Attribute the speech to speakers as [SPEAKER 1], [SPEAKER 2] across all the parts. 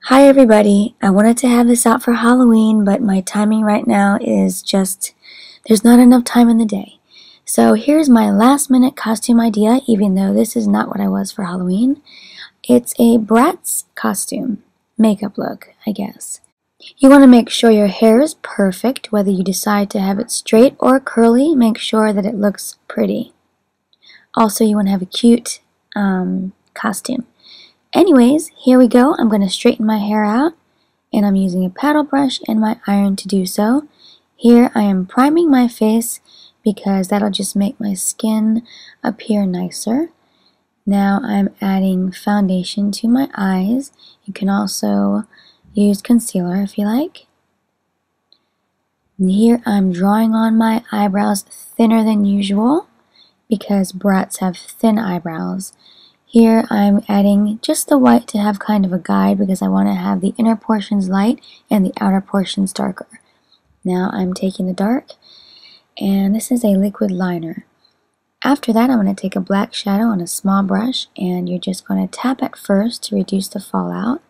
[SPEAKER 1] Hi everybody, I wanted to have this out for Halloween, but my timing right now is just, there's not enough time in the day. So here's my last minute costume idea, even though this is not what I was for Halloween. It's a Bratz costume, makeup look, I guess. You want to make sure your hair is perfect, whether you decide to have it straight or curly, make sure that it looks pretty. Also, you want to have a cute costume. Anyways, here we go. I'm going to straighten my hair out, and I'm using a paddle brush and my iron to do so. Here I am priming my face because that'll just make my skin appear nicer. Now I'm adding foundation to my eyes. You can also use concealer if you like. And here I'm drawing on my eyebrows thinner than usual because Bratz have thin eyebrows. Here I'm adding just the white to have kind of a guide because I want to have the inner portions light and the outer portions darker. Now I'm taking the dark, and this is a liquid liner. After that, I'm going to take a black shadow on a small brush, and you're just going to tap at first to reduce the fallout.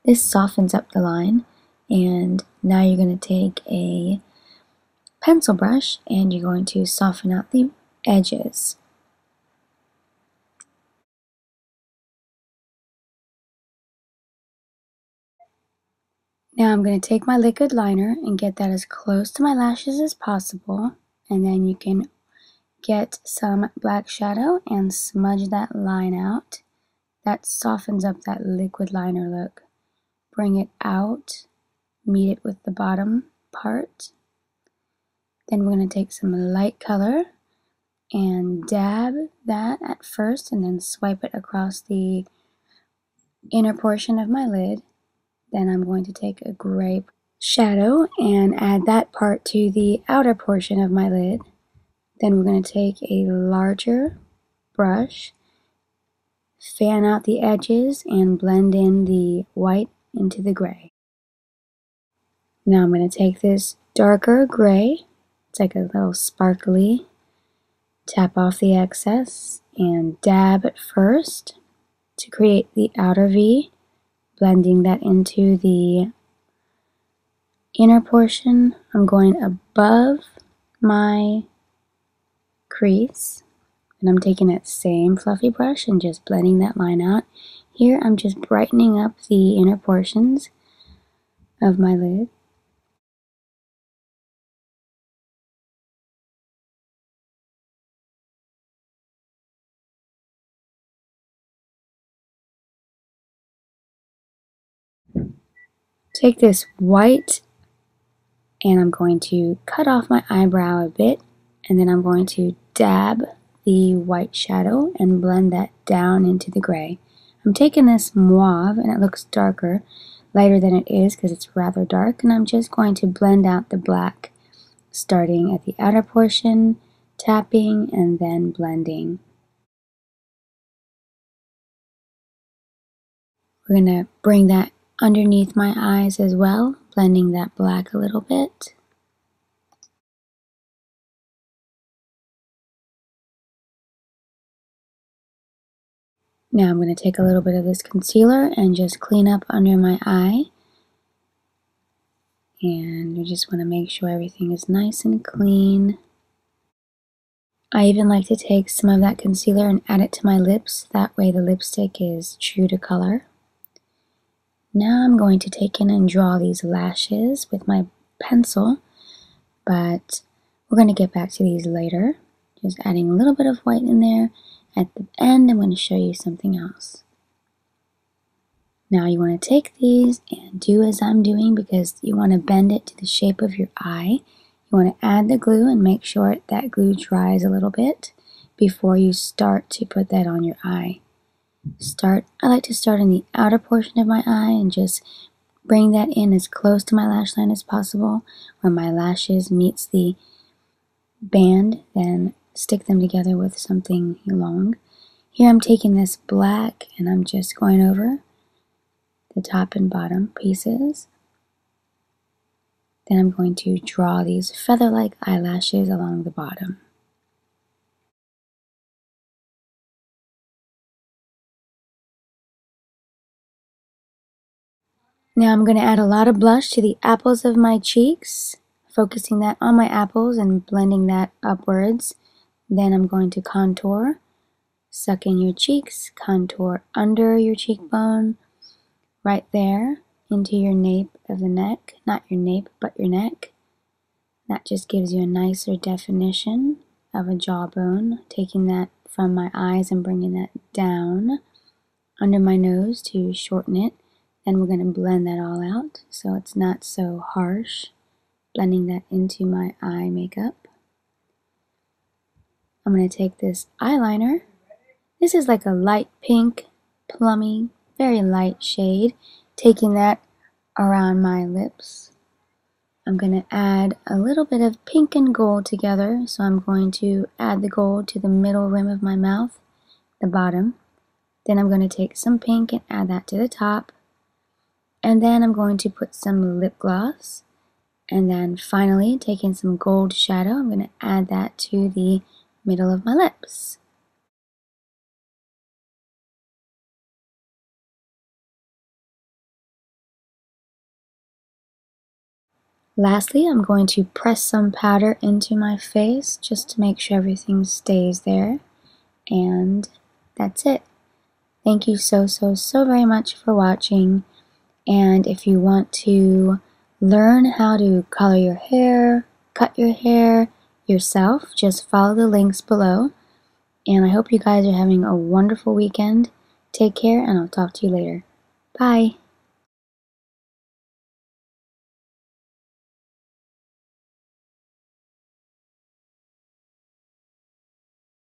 [SPEAKER 1] This softens up the line, and now you're going to take a pencil brush and you're going to soften out the edges. Now I'm going to take my liquid liner and get that as close to my lashes as possible, and then you can get some black shadow and smudge that line out. That softens up that liquid liner look. Bring it out, meet it with the bottom part. Then we're going to take some light color and dab that at first and then swipe it across the inner portion of my lid. Then I'm going to take a gray shadow and add that part to the outer portion of my lid. Then we're going to take a larger brush, fan out the edges, and blend in the white into the gray. Now I'm going to take this darker gray, it's like a little sparkly, tap off the excess and dab at first to create the outer V, blending that into the inner portion. I'm going above my crease, and I'm taking that same fluffy brush and just blending that line out. Here I'm just brightening up the inner portions of my lid. Take this white and I'm going to cut off my eyebrow a bit, and then I'm going to dab the white shadow and blend that down into the gray. I'm taking this mauve and it looks darker, lighter than it is because it's rather dark, and I'm just going to blend out the black, starting at the outer portion, tapping and then blending. We're going to bring that underneath my eyes as well, blending that black a little bit. Now I'm going to take a little bit of this concealer and just clean up under my eye. And you just want to make sure everything is nice and clean. I even like to take some of that concealer and add it to my lips. That way the lipstick is true to color. Now I'm going to take in and draw these lashes with my pencil, but we're going to get back to these later. Just adding a little bit of white in there. At the end, I'm going to show you something else. Now you want to take these and do as I'm doing because you want to bend it to the shape of your eye. You want to add the glue and make sure that glue dries a little bit before you start to put that on your eye. I like to start in the outer portion of my eye and just bring that in as close to my lash line as possible, where my lashes meets the band, then stick them together with something long. Here I'm taking this black and I'm just going over the top and bottom pieces. Then I'm going to draw these feather-like eyelashes along the bottom. Now I'm going to add a lot of blush to the apples of my cheeks, focusing that on my apples and blending that upwards. Then I'm going to contour, suck in your cheeks, contour under your cheekbone, right there into your nape of the neck. Not your nape, but your neck. That just gives you a nicer definition of a jawbone, taking that from my eyes and bringing that down under my nose to shorten it. Then we're going to blend that all out so it's not so harsh, blending that into my eye makeup. I'm going to take this eyeliner. This is like a light pink, plummy, very light shade, taking that around my lips. I'm going to add a little bit of pink and gold together, so I'm going to add the gold to the middle rim of my mouth, the bottom. Then I'm going to take some pink and add that to the top. And then I'm going to put some lip gloss. And then finally, taking some gold shadow, I'm going to add that to the middle of my lips. Lastly, I'm going to press some powder into my face just to make sure everything stays there. And that's it. Thank you so very much for watching. And if you want to learn how to color your hair, cut your hair yourself, just follow the links below. And I hope you guys are having a wonderful weekend. Take care, and I'll talk to you later. Bye.